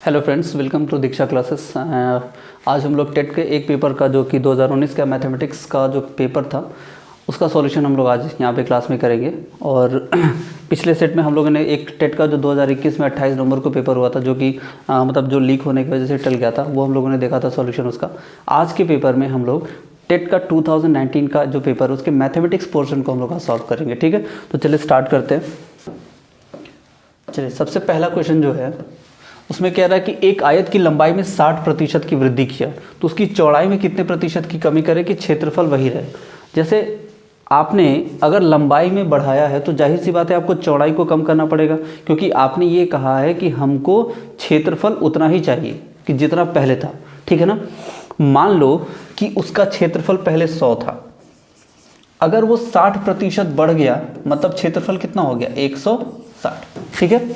Hello friends, welcome to Diksha classes. आज हम लोग टेट के एक पेपर का जो कि 2019 का मैथमेटिक्स का जो पेपर था उसका सॉल्यूशन हम लोग आज यहाँ पे क्लास में करेंगे। और पिछले सेट में हम लोगों ने एक टेट का जो 2021 में 28 नवंबर को पेपर हुआ था जो कि मतलब जो लीक होने की वजह से टल गया था, वो हम लोगों ने देखा था सॉल्यूशन उसका। आज के पेपर में हम लोग टेट का 2019 का जो पेपर है उसके मैथमेटिक्स पोर्शन को हम लोग आज सॉल्व करेंगे। ठीक है, तो चलिए स्टार्ट करते हैं। चलिए, सबसे पहला क्वेश्चन जो है उसमें कह रहा है कि एक आयत की लंबाई में 60% की वृद्धि किया तो उसकी चौड़ाई में कितने प्रतिशत की कमी करे कि क्षेत्रफल वही रहे। जैसे आपने अगर लंबाई में बढ़ाया है तो जाहिर सी बात है आपको चौड़ाई को कम करना पड़ेगा, क्योंकि आपने ये कहा है कि हमको क्षेत्रफल उतना ही चाहिए कि जितना पहले था। ठीक है ना। मान लो कि उसका क्षेत्रफल पहले 100 था, अगर वो 60% बढ़ गया मतलब क्षेत्रफल कितना हो गया 160। ठीक है,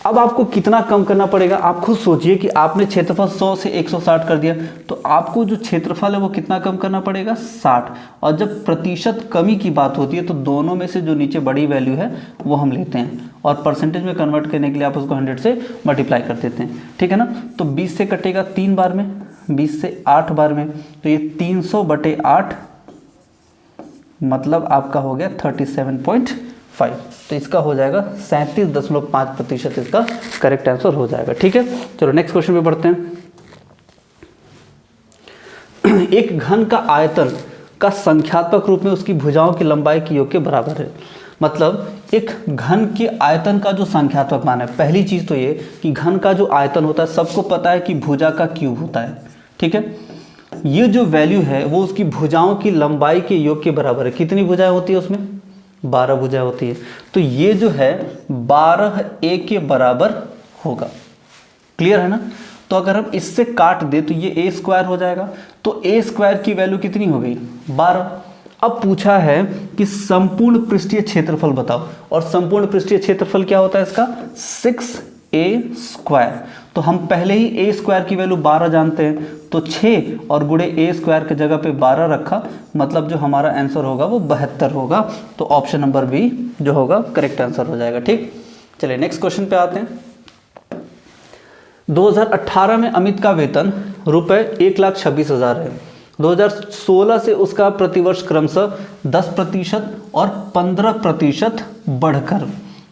अब आपको कितना कम करना पड़ेगा आप खुद सोचिए कि आपने क्षेत्रफल 100 से 160 कर दिया तो आपको जो क्षेत्रफल है वो कितना कम करना पड़ेगा 60। और जब प्रतिशत कमी की बात होती है तो दोनों में से जो नीचे बड़ी वैल्यू है वो हम लेते हैं और परसेंटेज में कन्वर्ट करने के लिए आप उसको 100 से मल्टीप्लाई कर देते हैं। ठीक है ना। तो 20 से कटेगा 3 बार में, 20 से 8 बार में, तो ये 300/8 मतलब आपका हो गया 37.5। तो इसका हो जाएगा 37.5% इसका करेक्ट आंसर हो जाएगा। ठीक है, चलो नेक्स्ट क्वेश्चन पे बढ़ते हैं। एक घन का आयतन का संख्यात्मक रूप में उसकी भुजाओं की लंबाई के योग के बराबर है। मतलब एक घन के आयतन का जो संख्यात्मक मान है, पहली चीज तो ये कि घन का जो आयतन होता है सबको पता है कि भुजा का क्यूब होता है। ठीक है, ये जो वैल्यू है वो उसकी भुजाओं की लंबाई के योग के बराबर है। कितनी भुजाएं होती है उसमें 12 भुजाएं होती है, तो ये जो है 12a के बराबर होगा। क्लियर है ना। तो अगर हम इससे काट दे तो ये a² हो जाएगा, तो a² की वैल्यू कितनी हो गई 12। अब पूछा है कि संपूर्ण पृष्ठीय क्षेत्रफल बताओ, और संपूर्ण पृष्ठीय क्षेत्रफल क्या होता है इसका 6a²। तो हम पहले ही a² की वैल्यू 12 जानते हैं, तो 6 और गुणे a² की जगह पे 12 रखा, मतलब जो हमारा आंसर होगा वो 72 होगा। तो ऑप्शन नंबर बी जो होगा करेक्ट आंसर हो जाएगा। ठीक, चलिए नेक्स्ट क्वेश्चन पे आते हैं। 2018 में अमित का वेतन रुपए 1,26,000 है। 2016 से उसका प्रतिवर्ष क्रमशः 10% और 15% बढ़कर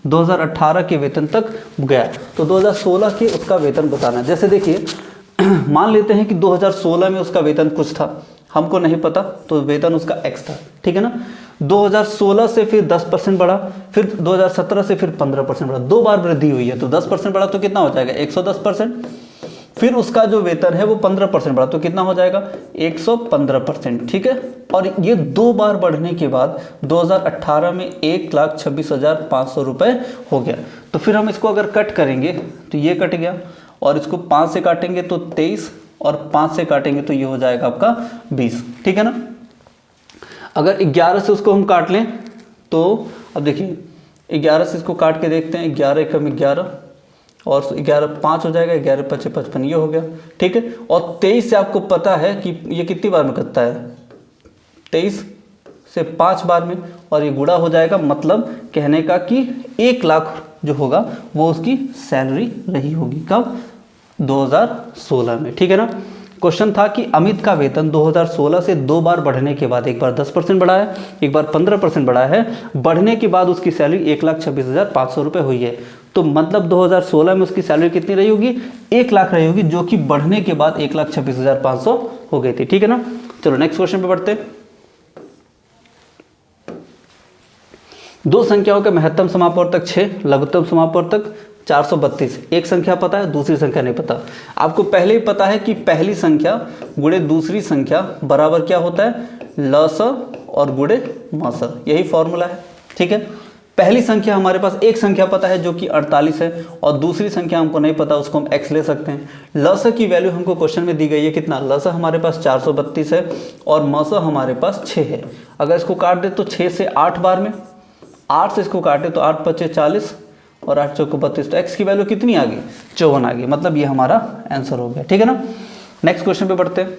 2018 के वेतन तक गया। तो 2016 के उसका वेतन बताना। जैसे देखिए मान लेते हैं कि 2016 में उसका वेतन कुछ था, हमको नहीं पता, तो वेतन उसका x था। ठीक है ना। 2016 से फिर 10% बढ़ा, फिर 2017 से फिर 15% बढ़ा, 2 बार वृद्धि हुई है। तो 10% बढ़ा तो कितना हो जाएगा 110%। फिर उसका जो वेतन है वो 15% बढ़ा तो कितना हो जाएगा 115%। ठीक है, और ये 2 बार बढ़ने के बाद 2018 में 1,26,500 रुपये हो गया। तो फिर हम इसको अगर कट करेंगे तो ये कट गया, और इसको 5 से काटेंगे तो 23, और 5 से काटेंगे तो ये हो जाएगा आपका 20। ठीक है ना। अगर 11 से उसको हम काट लें तो अब देखिए 11 से इसको काट के देखते हैं, 11 कम 11 और 11 5 हो जाएगा, 11 5 55 ये हो गया। ठीक है, और 23 से आपको पता है कि ये कितनी बार में कटता है 23 से 5 बार में, और ये गुणा हो जाएगा। मतलब कहने का कि 1 लाख जो होगा वो उसकी सैलरी रही होगी कब 2016 में। ठीक है ना। क्वेश्चन था कि अमित का वेतन 2016 से 2 बार बढ़ने के बाद, एक बार 10% बढ़ा है, एक बार 15% बढ़ा है, बढ़ने के बाद उसकी सैलरी 1,26,500 रुपये हुई है। तो मतलब 2016 में उसकी सैलरी कितनी रही होगी 1 लाख रही होगी, जो कि बढ़ने के बाद 1,26,500 हो गई थी। ठीक है ना। चलो नेक्स्ट क्वेश्चन पे बढ़ते हैं। दो संख्याओं के महत्तम समापवर्तक 6, लघुत्तम समापवर्तक 432। एक संख्या पता है, दूसरी संख्या नहीं पता। आपको पहले ही पता है कि पहली संख्या गुणे दूसरी संख्या बराबर क्या होता है लस और गुणे मस, यही फॉर्मूला है। ठीक है, पहली संख्या हमारे पास एक संख्या पता है जो कि 48 है, और दूसरी संख्या हमको नहीं पता, उसको हम x ले सकते हैं। लस की वैल्यू हमको क्वेश्चन में दी गई है कितना, लस हमारे पास 432 है और मस हमारे पास 6 है। अगर इसको काट दे तो 6 से 8 बार में, 8 से इसको काटे तो 8 5 40 और 8 चौको 32, तो x की वैल्यू कितनी आ गई 54 आ गई। मतलब ये हमारा आंसर हो गया। ठीक है ना। नेक्स्ट क्वेश्चन पे बढ़ते हैं।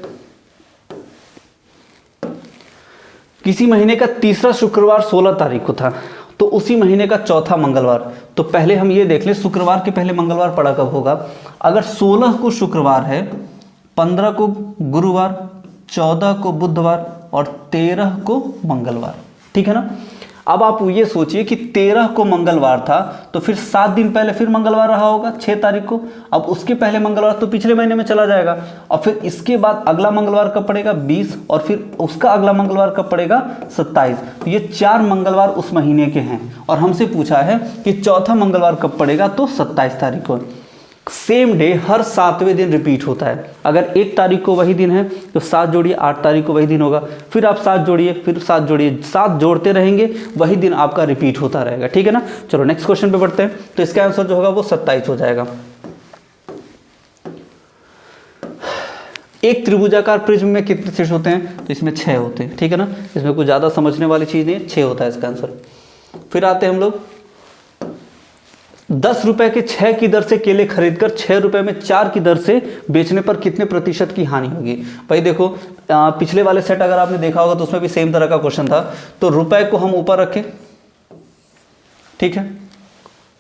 किसी महीने का तीसरा शुक्रवार 16 तारीख को था, तो उसी महीने का चौथा मंगलवार, तो पहले हम ये देख लें शुक्रवार के पहले मंगलवार पड़ा कब होगा। अगर 16 को शुक्रवार है, 15 को गुरुवार, 14 को बुधवार और 13 को मंगलवार, ठीक है ना। अब आप ये सोचिए कि 13 को मंगलवार था तो फिर 7 दिन पहले फिर मंगलवार रहा होगा 6 तारीख को। अब उसके पहले मंगलवार तो पिछले महीने में चला जाएगा, और फिर इसके बाद अगला मंगलवार कब पड़ेगा 20, और फिर उसका अगला मंगलवार कब पड़ेगा 27। तो ये 4 मंगलवार उस महीने के हैं, और हमसे पूछा है कि चौथा मंगलवार कब पड़ेगा, तो 27 तारीख को। सेम डे हर 7वें दिन रिपीट होता है। अगर 1 तारीख को वही दिन है तो 7 जोड़िए, 8 तारीख को वही दिन होगा, फिर आप 7 जोड़िए, फिर 7 जोड़िए, 7 जोड़ते रहेंगे, वही दिन आपका रिपीट होता रहेगा, ठीक है ना। चलो नेक्स्ट क्वेश्चन पे बढ़ते हैं। तो इसका आंसर जो होगा वो 27 हो जाएगा। एक त्रिभुजाकार प्रिज्म में कितने शीर्ष होते हैं, तो इसमें 6 होते हैं, ठीक है ना। इसमें कुछ ज़्यादा समझने वाली चीज़ नहीं है, 6 होता है इसका आंसर। फिर आते हैं हम लोग 10 रुपए के 6 की दर से केले खरीदकर 6 रुपए में 4 की दर से बेचने पर कितने प्रतिशत की हानि होगी। भाई देखो, पिछले वाले सेट अगर आपने देखा होगा तो उसमें भी सेम तरह का क्वेश्चन था। तो रुपए को हम ऊपर रखें, ठीक है।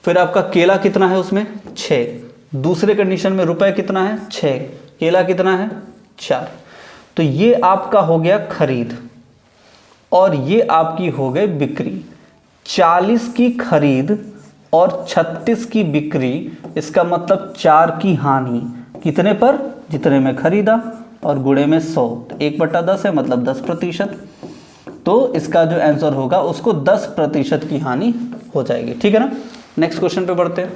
फिर आपका केला कितना है उसमें 6, दूसरे कंडीशन में रुपए कितना है 6, केला कितना है 4। तो ये आपका हो गया खरीद और ये आपकी हो गई बिक्री। 40 की खरीद और 36 की बिक्री, इसका मतलब 4 की हानि कितने पर, जितने में खरीदा, और गुणे में 100, 1/10 है मतलब 10%। तो इसका जो आंसर होगा उसको 10% की हानि हो जाएगी, ठीक है ना। नेक्स्ट क्वेश्चन पे बढ़ते हैं।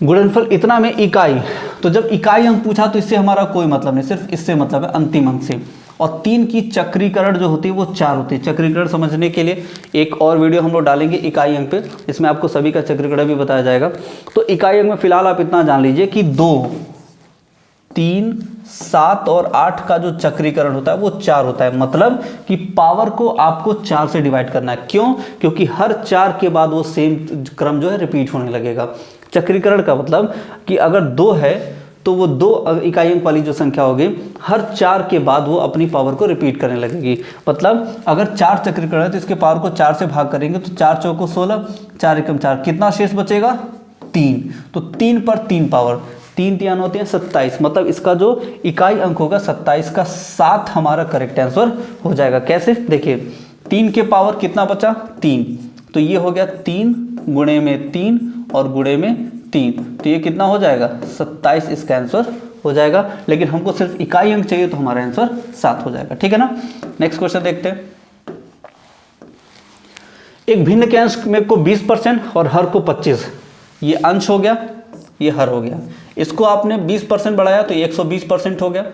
गुणनफल इतना में इकाई, तो जब इकाई अंक पूछा तो इससे हमारा कोई मतलब नहीं, सिर्फ इससे मतलब है अंतिम अंक से। और 3 की चक्रीकरण जो होती है वो 4 होती है। चक्रीकरण समझने के लिए एक और वीडियो हम लोग डालेंगे इकाई अंक पे, इसमें आपको सभी का चक्रीकरण भी बताया जाएगा। तो इकाई अंक में फिलहाल आप इतना जान लीजिए कि 2, 3, 7 और 8 का जो चक्रीकरण होता है वो 4 होता है। मतलब कि पावर को आपको 4 से डिवाइड करना है। क्यों? क्योंकि हर 4 के बाद वो सेम क्रम जो है रिपीट होने लगेगा। चक्रीकरण का मतलब कि अगर 2 है तो वो 2 इकाई अंक वाली जो संख्या होगी हर 4 के बाद वो अपनी पावर को रिपीट करने लगेगी। मतलब अगर 4 चक्रीकरण है तो इसके पावर को 4 से भाग करेंगे तो 4 चौको 16, 4 एकम 4, कितना शेष बचेगा 3। तो 3 पर 3 पावर, 3 3 होते हैं 27। मतलब इसका जो इकाई अंक होगा 27 का 7 हमारा करेक्ट आंसर हो जाएगा। कैसे देखिए, 3 के पावर कितना बचा 3, तो ये हो गया 3 गुणे में 3 और गुणे में 3, तो ये कितना हो जाएगा 27 इसका आंसर हो जाएगा। लेकिन हमको सिर्फ इकाई अंक चाहिए तो हमारा आंसर 7 हो जाएगा, ठीक है ना। नेक्स्ट क्वेश्चन देखते हैं। एक भिन्न के अंश में को 20% और हर को 25, ये अंश हो गया, ये हर हो गया। इसको आपने 20% बढ़ाया तो ये 120% हो गया,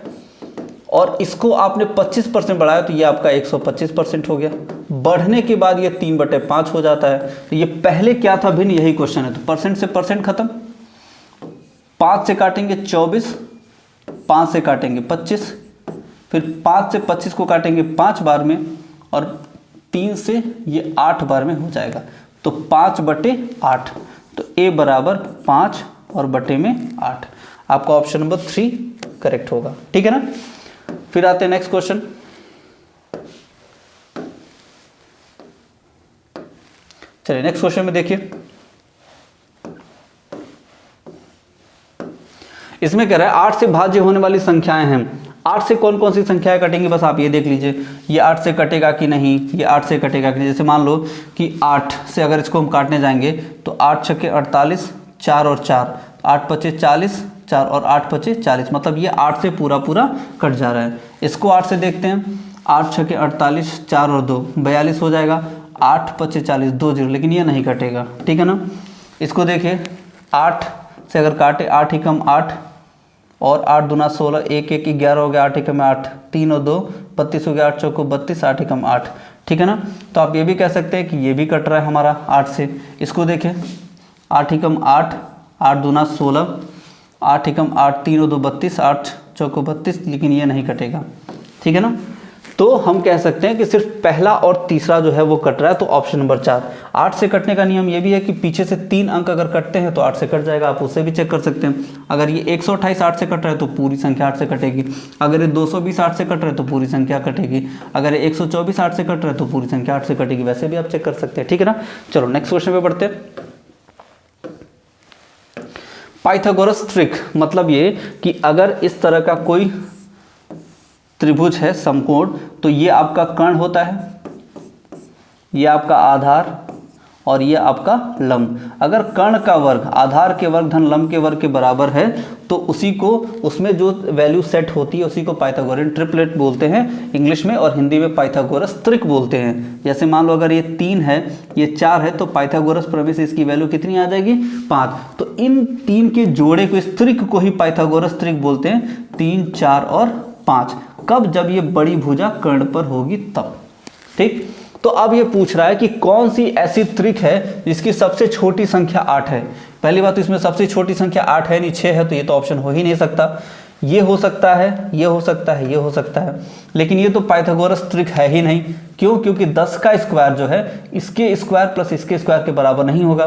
और इसको आपने 25% बढ़ाया तो ये आपका 125% हो गया। बढ़ने के बाद ये 3/5 हो जाता है। तो ये पहले क्या था भिन्न, यही क्वेश्चन है। तो परसेंट से परसेंट खत्म, 5 से काटेंगे 24, 5 से काटेंगे 25, फिर 5 से 25 को काटेंगे 5 बार में, और 3 से ये 8 बार में हो जाएगा। तो 5/8, तो a बराबर 5 और बटे में 8। आपका ऑप्शन नंबर 3 करेक्ट होगा, ठीक है ना। फिर आते हैं नेक्स्ट क्वेश्चन। चलिए नेक्स्ट क्वेश्चन में देखिए, इसमें कह रहा है 8 से भाज्य होने वाली संख्याएं हैं। 8 से कौन कौन सी संख्याएं कटेंगी, बस आप ये देख लीजिए, ये 8 से कटेगा कि नहीं, ये 8 से कटेगा कि नहीं। जैसे मान लो कि 8 से अगर इसको हम काटने जाएंगे तो 8 छक्के 48, 4 और 4, 8 पचे 40, 4 और 8 पचे 40, मतलब ये 8 से पूरा पूरा कट जा रहा है। इसको 8 से देखते हैं, 8 छक्के 48, 4 और 2 42 हो जाएगा, 8 पचे 40, 2 0, लेकिन ये नहीं कटेगा, ठीक है ना। इसको देखिए, 8 से अगर काटे 8 एकम 8 और 8 दूना 16, 1 1 11 हो गया, 8 एकम 8, 3 और 2 32 हो गया, 8 चौको 32, 8 एकम 8, ठीक है ना। तो आप ये भी कह सकते हैं कि ये भी कट रहा है हमारा 8 से। इसको देखें, 8 एकम 8, 8 दूना 16, 8 एकम 8, 3 और 2 32, 8 चौको 32, लेकिन ये नहीं कटेगा, ठीक है ना। तो हम कह सकते हैं कि सिर्फ पहला और तीसरा जो है वो कट रहा है, तो ऑप्शन नंबर 4। 8 से कटने का नियम ये भी है कि पीछे से 3 अंक अगर कटते हैं तो 8 से कट जाएगा, आप उससे भी चेक कर सकते हैं। अगर ये 128 8 से कट रहा है तो पूरी संख्या 8 से कटेगी, अगर ये 220 8 से कट रहा है तो पूरी संख्या कटेगी, अगर ये 124 8 से कट रहा है तो पूरी संख्या 8 से कटेगी, वैसे भी आप चेक कर सकते हैं, ठीक है ना। चलो नेक्स्ट क्वेश्चन पे बढ़ते हैं। पाइथागोरस ट्रिक मतलब ये कि अगर इस तरह का कोई त्रिभुज है समकोण, तो ये आपका कर्ण होता है, ये आपका आधार और ये आपका लंब। अगर कर्ण का वर्ग आधार के वर्ग धन लंब के वर्ग के बराबर है तो उसी को, उसमें जो वैल्यू सेट होती है उसी को पाइथागोरियन ट्रिपलेट बोलते हैं इंग्लिश में, और हिंदी में पाइथागोरस त्रिक बोलते हैं। जैसे मान लो अगर ये 3 है, ये 4 है, तो पाइथागोरस प्रमेय से इसकी वैल्यू कितनी आ जाएगी 5। तो इन 3 के जोड़े को, इस त्रिक को ही पाइथागोरस त्रिक बोलते हैं, 3, 4 और 5। कब? जब ये बड़ी भुजा कर्ण पर होगी तब। ठीक, तो अब ये पूछ रहा है कि कौन सी ऐसी त्रिक है जिसकी सबसे छोटी संख्या 8 है। पहली बात तो इसमें सबसे छोटी संख्या 8 है नहीं 6 है, तो ये तो ऑप्शन हो ही नहीं सकता। ये हो सकता है, ये हो सकता है, ये हो सकता है, लेकिन ये तो पाइथागोरस त्रिक है ही नहीं। क्यों? क्योंकि 10 का स्क्वायर जो है इसके स्क्वायर प्लस इसके स्क्वायर के बराबर नहीं होगा।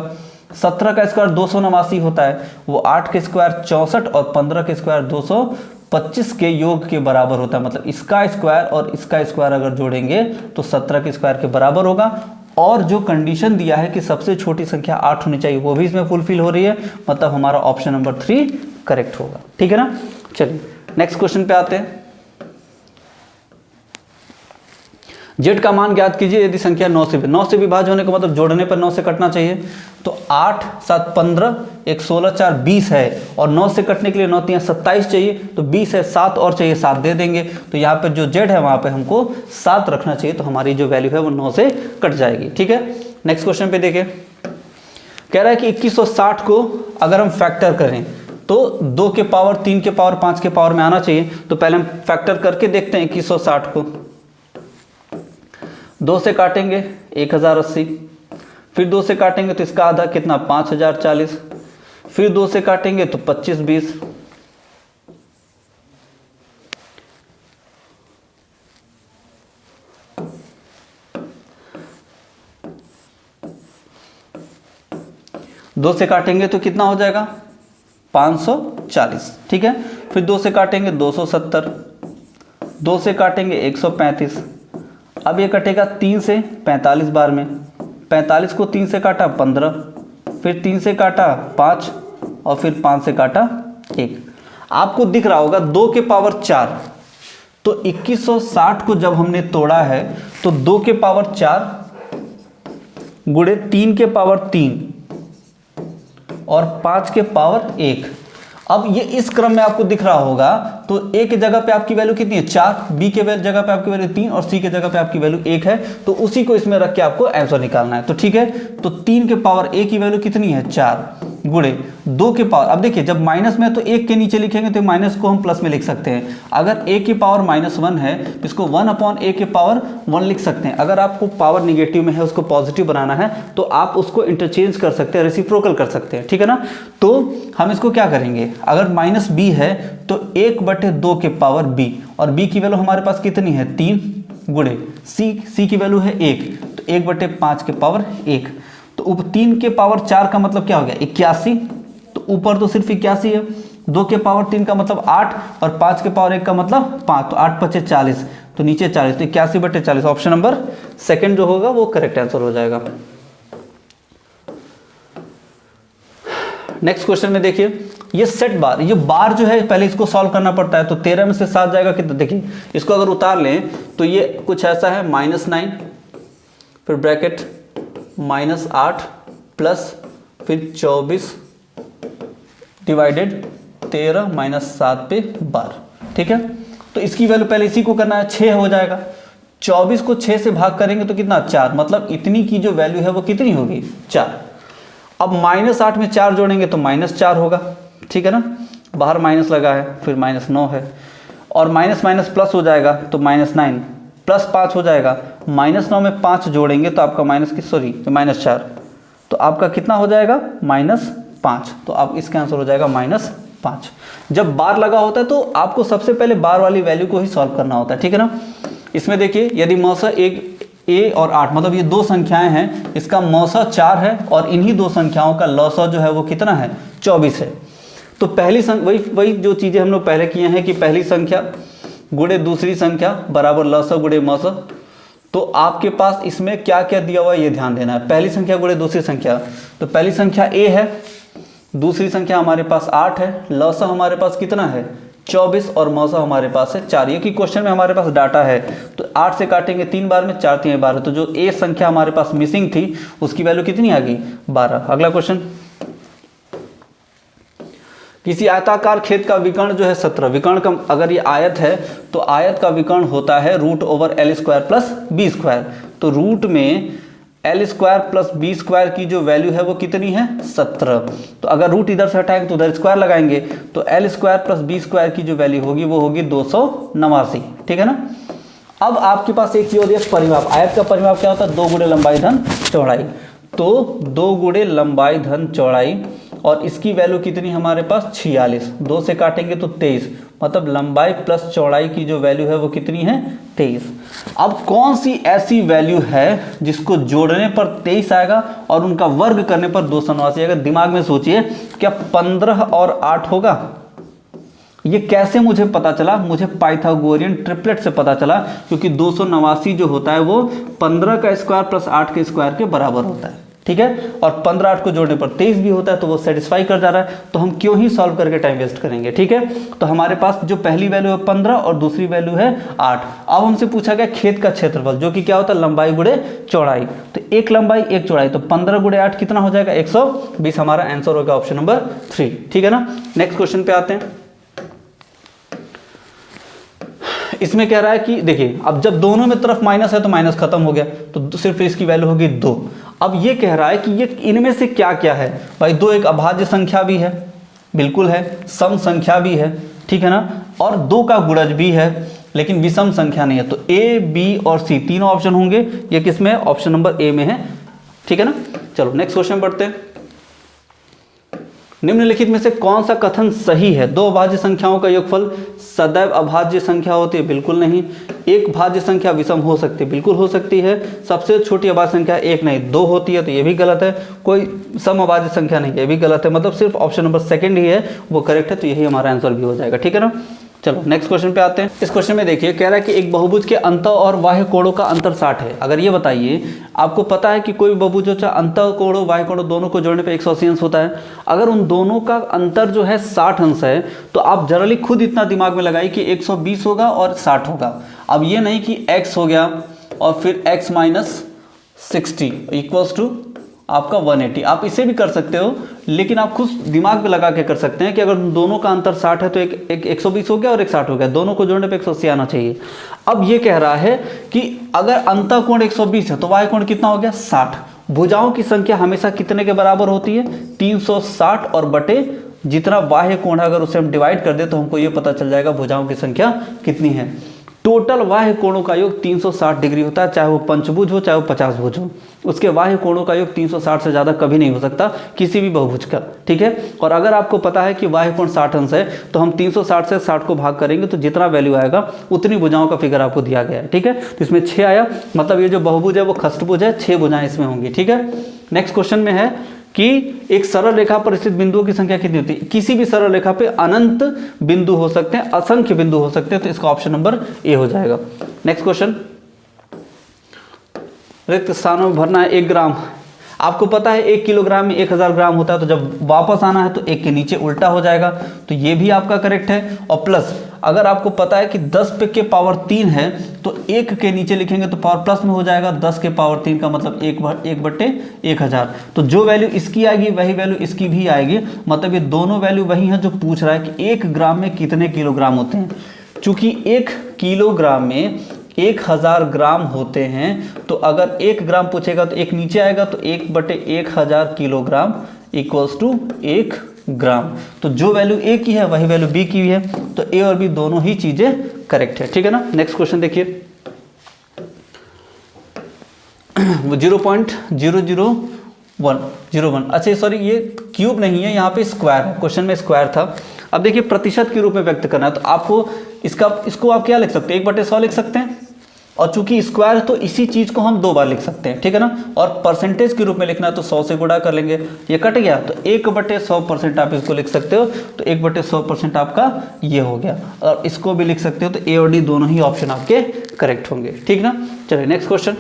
17 का स्क्वायर 289 होता है, वो 8 के स्क्वायर 64 और 15 के स्क्वायर 225 के योग के बराबर होता है। मतलब इसका स्क्वायर और इसका स्क्वायर अगर जोड़ेंगे तो 17 के स्क्वायर के बराबर होगा। और जो कंडीशन दिया है कि सबसे छोटी संख्या 8 होनी चाहिए, वो भी इसमें फुलफिल हो रही है। मतलब हमारा ऑप्शन नंबर 3 करेक्ट होगा। ठीक है ना। चलिए नेक्स्ट क्वेश्चन पे आते हैं। जेड का मान ज्ञात कीजिए यदि संख्या 9 से विभाज्य होने का मतलब जोड़ने पर 9 से कटना चाहिए। तो 8, 7, 15, 1, 16, 4, 20 है, और 9 से कटने के लिए 9 3 27 चाहिए, तो 20 है, 7 और चाहिए, 7 दे देंगे। तो यहाँ पे जो जेड है वहाँ पे हमको 7 रखना चाहिए, तो हमारी जो वैल्यू है वो 9 से कट जाएगी। ठीक है। नेक्स्ट क्वेश्चन पे देखिए, कह रहा है कि 2160 को अगर हम फैक्टर करें तो 2 के पावर 3 के पावर 5 के पावर में आना चाहिए। तो पहले हम फैक्टर करके देखते हैं 2160 को। 2 से काटेंगे 1080, फिर 2 से काटेंगे तो इसका आधा कितना 5040, फिर 2 से काटेंगे तो 25 20, दो से काटेंगे तो कितना हो जाएगा 540। ठीक है। फिर 2 से काटेंगे 270, 2 से काटेंगे 135। अब ये कटेगा 3 से 45 बार में, 45 को 3 से काटा 15, फिर 3 से काटा 5 और फिर 5 से काटा 1। आपको दिख रहा होगा 2 के पावर 4, तो 2160 को जब हमने तोड़ा है तो 2 के पावर 4 गुणे 3 के पावर 3 और 5 के पावर 1। अब ये इस क्रम में आपको दिख रहा होगा, तो ए की जगह पे आपकी वैल्यू कितनी है 4, बी के जगह पे आपकी वैल्यू 3 और सी के जगह पे आपकी वैल्यू 1 है। तो उसी को इसमें रख के आपको आंसर निकालना है। तो ठीक है, तो 3 के पावर ए की वैल्यू कितनी है 4 गुणे 2 के पावर, अब देखिए जब माइनस में तो 1 के नीचे लिखेंगे तो माइनस को हम प्लस में लिख सकते हैं। अगर ए की पावर -1 है तो इसको 1/a के पावर 1 लिख सकते हैं। अगर आपको पावर निगेटिव में है उसको पॉजिटिव बनाना है तो आप उसको इंटरचेंज कर सकते हैं, रेसिप्रोकल कर सकते हैं। ठीक है ना। तो हम इसको क्या करेंगे, अगर -b है तो 1/2 के पावर b, और b की वैल्यू हमारे पास कितनी है 3 गुणे c की वैल्यू है 1, तो 1/5 के पावर 1। तो 3 के पावर 4 का मतलब क्या हो गया 81, तो ऊपर तो सिर्फ 81 है। 2 के पावर 3 का मतलब 8 और 5 के पावर 1 का मतलब 5, तो 8 5 40, तो नीचे 40, तो 81/40। ऑप्शन नंबर सेकंड जो होगा वो करेक्ट आंसर हो जाएगा। नेक्स्ट क्वेश्चन में देखिए, ये सेट बार, ये बार जो है पहले इसको सॉल्व करना पड़ता है। तो 13 में से 7 जाएगा कितना, देखिए इसको अगर उतार लें तो ये कुछ ऐसा है -9, फिर ब्रैकेट -8 प्लस फिर 24 डिवाइडेड 13 -7 पे 12। ठीक है। तो इसकी वैल्यू पहले इसी को करना है, 6 हो जाएगा। 24 को 6 से भाग करेंगे तो कितना 4, मतलब इतनी की जो वैल्यू है वो कितनी होगी 4। अब -8 में 4 जोड़ेंगे तो -4 होगा। ठीक है ना, बाहर माइनस लगा है, फिर -9 है, और माइनस माइनस प्लस हो जाएगा तो -9 प्लस 5 हो जाएगा। -9 में 5 जोड़ेंगे तो आपका -4, तो आपका कितना हो जाएगा -5। तो आप इसका आंसर हो जाएगा -5। जब बार लगा होता है तो आपको सबसे पहले बार वाली वैल्यू को ही सॉल्व करना होता है। ठीक है ना। इसमें देखिए यदि मौसा a और 8, मतलब ये 2 संख्याएं हैं, इसका मौसा 4 है और इन्हीं 2 संख्याओं का लौसा जो है वो कितना है 24 है। तो पहली वही जो चीज़ें हम लोग पहले किए हैं कि पहली संख्या गुणे दूसरी संख्या बराबर लौसा गुणे मौसा। तो आपके पास इसमें क्या क्या दिया हुआ है ये ध्यान देना है। पहली संख्या गुणे दूसरी संख्या, तो पहली संख्या a है दूसरी संख्या हमारे पास 8 है, लसा हमारे पास कितना है 24 और मौसा हमारे पास है 4। ये कि क्वेश्चन में हमारे पास डाटा है तो 8 से काटेंगे 3 बार में, 4 3 12, तो जो ए संख्या हमारे पास मिसिंग थी उसकी वैल्यू कितनी आ गई 12। अगला क्वेश्चन, किसी आयताकार खेत का विकर्ण जो है 17, विकर्ण का अगर ये आयत है तो आयत का विकर्ण होता है root over L square plus B square. तो रूट में L square plus B square की जो वैल्यू है वो कितनी है 17। तो अगर रूट इधर से हटाएंगे तो उधर स्क्वायर लगाएंगे, तो L square plus B square की जो वैल्यू होगी वो होगी 289। ठीक है ना। अब आपके पास एक चीज होती है परिमाप। आयत का परिमाप क्या होता है 2 गुणे लंबाई धन चौड़ाई। तो 2 गुणे लंबाई धन चौड़ाई और इसकी वैल्यू कितनी हमारे पास 46, 2 से काटेंगे तो 23, मतलब लंबाई प्लस चौड़ाई की जो वैल्यू है वो कितनी है 23। अब कौन सी ऐसी वैल्यू है जिसको जोड़ने पर 23 आएगा और उनका वर्ग करने पर 289 आएगा। दिमाग में सोचिए, क्या 15 और 8 होगा? ये कैसे मुझे पता चला? मुझे पाइथागोरियन ट्रिपलेट से पता चला, क्योंकि 289 जो होता है वो 15 का स्क्वायर प्लस 8 के स्क्वायर के बराबर होता है। ठीक है, और 15 8 को जोड़ने पर 23 भी होता है, तो वो सेटिस्फाई कर जा रहा है, तो हम क्यों ही सॉल्व करके टाइम वेस्ट करेंगे। ठीक है, तो हमारे पास जो पहली वैल्यू है 15 और दूसरी वैल्यू है 8। अब हमसे पूछा गया खेत का क्षेत्रफल, जो कि क्या होता है लंबाई गुणे चौड़ाई। तो एक लंबाई एक चौड़ाई, तो 15 गुणे 8 कितना हो जाएगा 120। हमारा आंसर होगा ऑप्शन नंबर 3। ठीक है ना। नेक्स्ट क्वेश्चन पे आते हैं। इसमें कह रहा है कि देखिए, अब जब दोनों में तरफ माइनस है तो माइनस खत्म हो गया, तो सिर्फ इसकी वैल्यू होगी 2। अब ये कह रहा है कि ये इनमें से क्या क्या है। भाई 2 एक अभाज्य संख्या भी है, बिल्कुल है, सम संख्या भी है, ठीक है ना, और 2 का गुणज भी है, लेकिन विषम संख्या नहीं है। तो ए, बी और सी तीनों ऑप्शन होंगे। ये किसमें है? ऑप्शन नंबर ए में है। ठीक है ना। चलो नेक्स्ट क्वेश्चन पढ़ते हैं। निम्नलिखित में से कौन सा कथन सही है? 2 अभाज्य संख्याओं का योगफल सदैव अभाज्य संख्या होती है? बिल्कुल नहीं। एक भाज्य संख्या विषम हो सकती है? बिल्कुल हो सकती है। सबसे छोटी अभाज्य संख्या 1 नहीं 2 होती है, तो ये भी गलत है। कोई सम अभाज्य संख्या नहीं, ये भी गलत है। मतलब सिर्फ ऑप्शन नंबर 2 ही है वो करेक्ट है, तो यही हमारा आंसर भी हो जाएगा। ठीक है ना। चलो नेक्स्ट क्वेश्चन पे आते हैं। इस क्वेश्चन में देखिए, कह रहा है कि एक बहुभुज के अंत और बाह्य कोणों का अंतर 60 है। अगर ये बताइए, आपको पता है कि कोई बहुभुज हो चाहे अंत कोणों बाह्य कोणों दोनों को जोड़ने पे 180 अंश होता है। अगर उन दोनों का अंतर जो है 60 अंश है, तो आप जनरली खुद इतना दिमाग में लगाइए कि 120 होगा और 60 होगा। अब ये नहीं कि x हो गया और फिर x माइनस 60 इक्वल्स टू आपका 180। आप इसे भी कर सकते हो, लेकिन आप खुद दिमाग में लगा के कर सकते हैं कि अगर दोनों का अंतर 60 है तो एक 120 हो गया और एक 60 हो गया, दोनों को जोड़ने पे 180 आना चाहिए। अब ये कह रहा है कि अगर अंतः कोण 120 है तो बाह्य कोण कितना हो गया 60। भुजाओं की संख्या हमेशा कितने के बराबर होती है? 360 और बटे जितना बाह्य कोण है, अगर उसे हम डिवाइड कर दे तो हमको ये पता चल जाएगा भुजाओं की संख्या कितनी है। टोटल बाह्य कोणों का योग 360 डिग्री होता है, चाहे वो पंचभुज हो चाहे वो 50 भुज हो। उसके बाह्य कोणों का योग 360 से ज़्यादा कभी नहीं हो सकता किसी भी बहुभुज का। ठीक है, और अगर आपको पता है कि बाह्य कोण 60 अंश है, तो हम 360 से 60 को भाग करेंगे तो जितना वैल्यू आएगा उतनी भुजाओं का फिगर आपको दिया गया है। ठीक है, तो इसमें 6 आया, मतलब ये जो बहुभुज है वो खष्टभुज है, 6 भुजाएं इसमें होंगी। ठीक है, नेक्स्ट क्वेश्चन में है कि एक सरल रेखा पर स्थित बिंदुओं की संख्या कितनी होती है? किसी भी सरल रेखा पे अनंत बिंदु हो सकते हैं, असंख्य बिंदु हो सकते हैं, तो इसका ऑप्शन नंबर ए हो जाएगा। नेक्स्ट क्वेश्चन, रिक्त स्थानों में भरना है 1 ग्राम। आपको पता है 1 किलोग्राम में 1000 ग्राम होता है, तो जब वापस आना है तो 1 के नीचे उल्टा हो जाएगा, तो ये भी आपका करेक्ट है। और प्लस अगर आपको पता है कि 10 पे के पावर 3 है, तो 1 के नीचे लिखेंगे तो पावर प्लस में हो जाएगा। 10 के पावर 3 का मतलब 1 बटे 1000। तो जो वैल्यू इसकी आएगी वही वैल्यू इसकी भी आएगी, मतलब ये दोनों वैल्यू वही है जो पूछ रहा है कि 1 ग्राम में कितने किलोग्राम होते हैं। चूंकि 1 किलोग्राम में 1000 ग्राम होते हैं, तो अगर 1 ग्राम पूछेगा तो 1 नीचे आएगा, तो 1 बटे 1000 किलोग्राम इक्वल्स टू 1 ग्राम। तो जो वैल्यू ए की है वही वैल्यू बी की है, तो ए और बी दोनों ही चीजें करेक्ट है। ठीक है ना। नेक्स्ट क्वेश्चन देखिए, 0.001। अच्छा सॉरी, ये क्यूब नहीं है, यहाँ पे स्क्वायर है, क्वेश्चन में स्क्वायर था। अब देखिए प्रतिशत के रूप में व्यक्त करना है, तो आपको इसको आप क्या लिख सकते हैं? 1/100 लिख सकते हैं, और चूंकि स्क्वायर है तो इसी चीज को हम 2 बार लिख सकते हैं। ठीक है ना। और परसेंटेज के रूप में लिखना है तो 100 से गुणा कर लेंगे, ये कट गया, तो 1/100% आप इसको लिख सकते हो, तो 1/100% आपका ये हो गया। और इसको भी लिख सकते हो, तो ए और डी दोनों ही ऑप्शन आपके करेक्ट होंगे। ठीक ना। चलिए नेक्स्ट क्वेश्चन,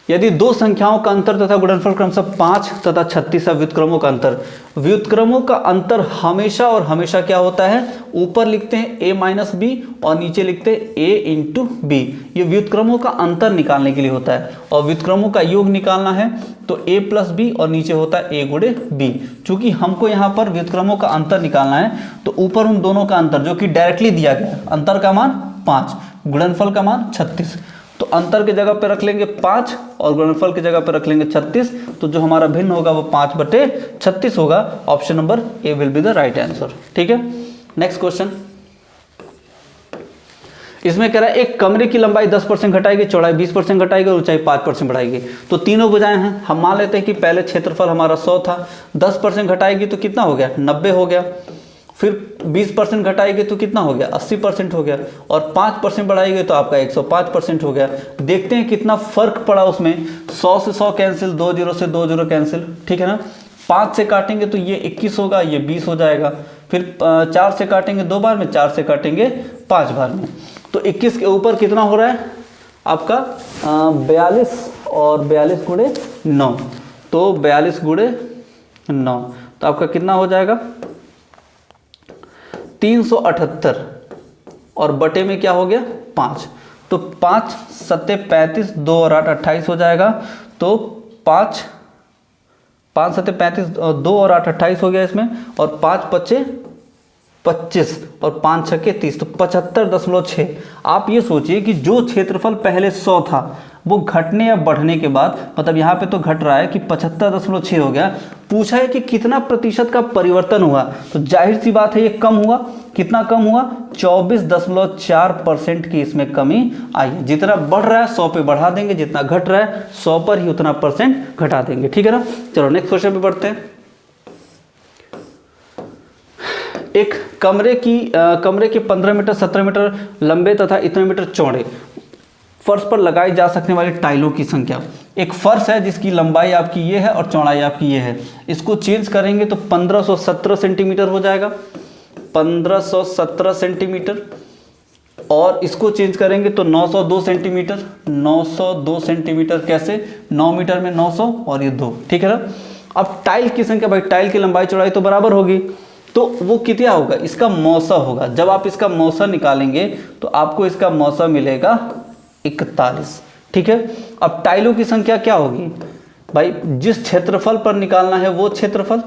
यदि दो संख्याओं का अंतर तथा गुणनफल क्रमशः 5 तथा 36 है व्युत्क्रमों का अंतर, व्युत्क्रमों का अंतर हमेशा और हमेशा क्या होता है, ऊपर लिखते हैं a माइनस बी और नीचे लिखते हैं a इंटू बी। ये व्युत्क्रमों का अंतर निकालने के लिए होता है, और व्युत्क्रमों का योग निकालना है तो a प्लस बी और नीचे होता है a गुणे बी। चूंकि हमको यहाँ पर व्युत्क्रमों का अंतर निकालना है तो ऊपर उन दोनों का अंतर जो कि डायरेक्टली दिया गया है, अंतर का मान 5, गुणनफल का मान 36, तो अंतर की जगह पे रख लेंगे 5 और गुणनफल की जगह पे रख लेंगे 36, तो जो हमारा भिन्न होगा वो 5/36 होगा। Option number A will be the right answer. ठीक है, नेक्स्ट क्वेश्चन। इसमें कह रहा है एक कमरे की लंबाई 10% घटाएगी, चौड़ाई 20% घटाएगी और ऊंचाई 5% बढ़ाएगी। तो तीनों भुजाएं हैं, हम मान लेते हैं कि पहले क्षेत्रफल हमारा 100 था, 10% घटाएगी तो कितना हो गया, 90 हो गया। फिर 20% घटाएगी तो कितना हो गया, 80% हो गया। और 5% बढ़ाएगी तो आपका 105% हो गया। देखते हैं कितना फर्क पड़ा उसमें। 100 से 100 कैंसिल, 2 0 से 2 0 कैंसिल, ठीक है ना। 5 से काटेंगे तो ये 21 होगा, ये 20 हो जाएगा। फिर 4 से काटेंगे 2 बार में, 4 से काटेंगे 5 बार में, तो 21 के ऊपर कितना हो रहा है आपका 42 और 42 गुणे 9, तो 42 गुणे 9 तो आपका कितना हो जाएगा 378 और बटे में क्या हो गया 5, तो 5 7 35, 2 और 8 28 हो जाएगा। तो 5 7 35, 2 और 8 28 हो गया इसमें, और 5 5 25 और 5 6 30, तो 75.6। आप ये सोचिए कि जो क्षेत्रफल पहले 100 था वो घटने या बढ़ने के बाद, मतलब यहाँ पे तो घट रहा है कि 75.6 हो गया। पूछा है कि कितना प्रतिशत का परिवर्तन हुआ, तो जाहिर सी बात है ये कम हुआ। कितना कम हुआ, 24.4% की इसमें कमी आई है। जितना बढ़ रहा है 100 पे बढ़ा देंगे, जितना घट रहा है 100 पर ही उतना % घटा देंगे। ठीक है ना। चलो नेक्स्ट क्वेश्चन पे बढ़ते हैं। एक कमरे के 15 मीटर 17 मीटर लंबे तथा इतने मीटर चौड़े फर्श पर लगाई जा सकने वाली टाइलों की संख्या। एक फर्श है जिसकी लंबाई आपकी ये है और चौड़ाई आपकी ये है, इसको चेंज करेंगे तो 1517 सेंटीमीटर हो जाएगा, 1517 सेंटीमीटर। और इसको चेंज करेंगे तो 902 सेंटीमीटर, 902 सेंटीमीटर। कैसे, 9 मीटर में 900 और ये 2, ठीक है ना। अब टाइल की संख्या, भाई टाइल की लंबाई चौड़ाई तो बराबर होगी, तो वो कितना होगा, इसका मौसा होगा। जब आप इसका मौसा निकालेंगे तो आपको इसका मौसा मिलेगा 41। ठीक है। अब टाइलों की संख्या क्या होगी, भाई जिस क्षेत्रफल पर निकालना है वो क्षेत्रफल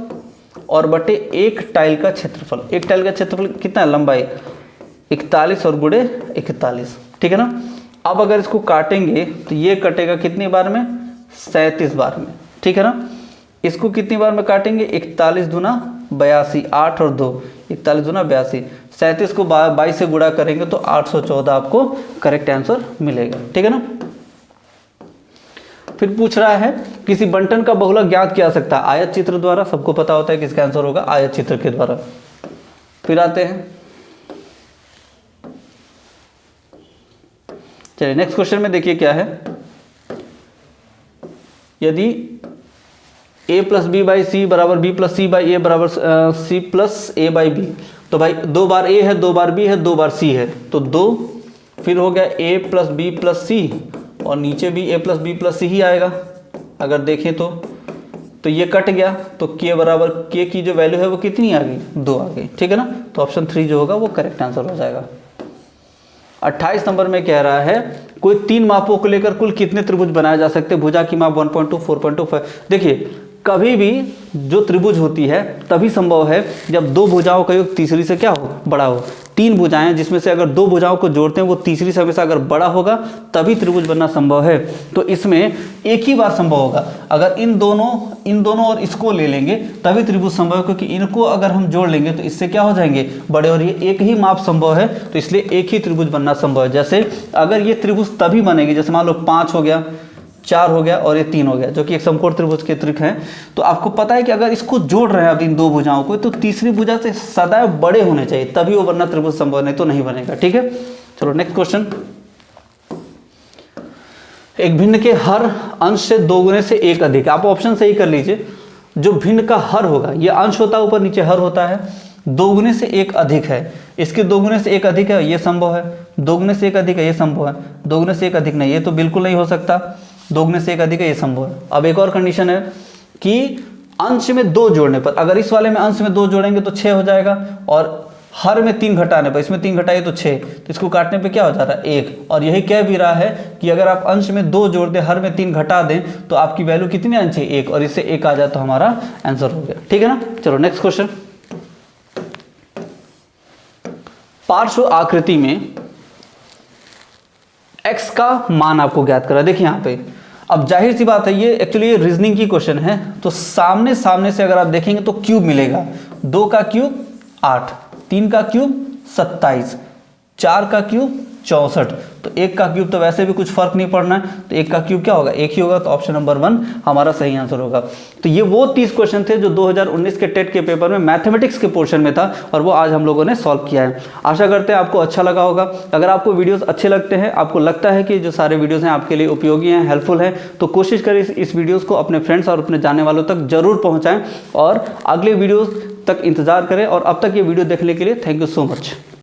और बटे एक टाइल का क्षेत्रफल। एक टाइल का क्षेत्रफल कितना है, लंबाई 41 और गुणे 41, ठीक है ना। अब अगर इसको काटेंगे तो ये कटेगा कितनी बार में, 37 बार में, ठीक है ना। इसको कितनी बार में काटेंगे, 41 दूना 82, 8 और 2, 41 दूना 82, 37 को 22 से गुणा करेंगे तो 814 आपको करेक्ट आंसर मिलेगा। ठीक है ना। फिर पूछ रहा है किसी बंटन का बहुलक ज्ञात किया जा सकता है आयत चित्र द्वारा। सबको पता होता है किसका आंसर होगा, आयत चित्र के द्वारा। फिर आते हैं, चलिए नेक्स्ट क्वेश्चन में देखिए क्या है। यदि a plus B by C बराबर B plus C by A बराबर C plus A by B, तो भाई 2 बार a है, 2 बार b है, 2 बार c है, तो 2, फिर हो गया a प्लस बी प्लस सी और नीचे भी a प्लस बी प्लस सी ही आएगा। अगर देखें तो ये कट गया, तो k बराबर k की जो वैल्यू है वो कितनी आ गई, 2 आ गई। ठीक है ना। तो ऑप्शन 3 जो होगा वो करेक्ट आंसर हो जाएगा। 28 नंबर में कह रहा है कोई 3 मापों को लेकर कुल कितने त्रिभुज बनाए जा सकते हैं। भुजा की माप 1.2, 4.25। देखिए कभी भी जो त्रिभुज होती है तभी संभव है जब 2 भुजाओं का योग तीसरी से क्या हो, बड़ा हो। 3 भुजाएं जिसमें से अगर 2 भुजाओं को जोड़ते हैं वो तीसरी से हमेशा अगर बड़ा होगा तभी त्रिभुज बनना संभव है। तो इसमें एक ही बार संभव होगा। अगर इन दोनों और इसको ले लेंगे तभी त्रिभुज संभव है, क्योंकि इनको अगर हम जोड़ लेंगे तो इससे क्या हो जाएंगे, बड़े। और ये एक ही माप संभव है तो इसलिए एक ही त्रिभुज बनना संभव है। जैसे अगर ये त्रिभुज तभी बनेगी, जैसे मान लो 5 हो गया, 4 हो गया और ये 3 हो गया, जो कि एक समकोण त्रिभुज के त्रिक हैं। तो आपको पता है कि अगर इसको जोड़ रहे हैं अब इन 2 भुजाओं को, तो तीसरी भुजा से सदैव बड़े होने चाहिए, तभी वो बनना त्रिभुज संभव, नहीं तो नहीं बनेगा। ठीक है। चलो नेक्स्ट क्वेश्चन। एक भिन्न के हर अंश से 2 गुने से 1 अधिक। आप ऑप्शन सही कर लीजिए। जो भिन्न का हर होगा, ये अंश होता है, ऊपर नीचे हर होता है, 2 गुने से 1 अधिक है। इसके 2 गुने से 1 अधिक है, ये संभव है। 2 गुने से 1 अधिक है, ये संभव है। 2 गुने से 1 अधिक नहीं, ये तो बिल्कुल नहीं हो सकता। दोगुने से एक अधिक है, ये संभव है। अब एक और कंडीशन है कि अंश में 2 जोड़ने पर, अगर इस वाले में अंश में 2 जोड़ेंगे तो 6 हो जाएगा, और हर में 3 घटाने पर, इसमें 3 घटाइए तो 6, तो इसको काटने पे क्या हो जा रहा है 1। और यही कह भी रहा है कि अगर आप अंश में 2 जोड़ दें, हर में 3 घटा दें, तो आपकी वैल्यू कितनी आनी चाहिए 1, और इससे 1 आ जाए तो हमारा आंसर हो गया। ठीक है ना। चलो नेक्स्ट क्वेश्चन। पार्श्व आकृति में x का मान आपको ज्ञात करा। देखिए यहाँ पे अब जाहिर सी बात है, ये एक्चुअली ये रीजनिंग की क्वेश्चन है, तो सामने सामने से अगर आप देखेंगे तो क्यूब मिलेगा। 2 का क्यूब 8, 3 का क्यूब 27, 4 का क्यूब 64, तो 1 का क्यूब तो वैसे भी कुछ फर्क नहीं पड़ना है, तो 1 का क्यूब क्या होगा 1 ही होगा, तो ऑप्शन नंबर 1 हमारा सही आंसर होगा। तो ये वो 30 क्वेश्चन थे जो 2019 के टेट के पेपर में मैथमेटिक्स के पोर्शन में था, और वो आज हम लोगों ने सॉल्व किया है। आशा करते हैं आपको अच्छा लगा होगा। अगर आपको वीडियोस अच्छे लगते हैं, आपको लगता है कि जो सारे वीडियोस हैं आपके लिए उपयोगी हैं, हेल्पफुल हैं, तो कोशिश करें इस वीडियोस को अपने फ्रेंड्स और अपने जाने वालों तक जरूर पहुँचाएँ, और अगले वीडियोस तक इंतजार करें। और अब तक ये वीडियो देखने के लिए थैंक यू सो मच।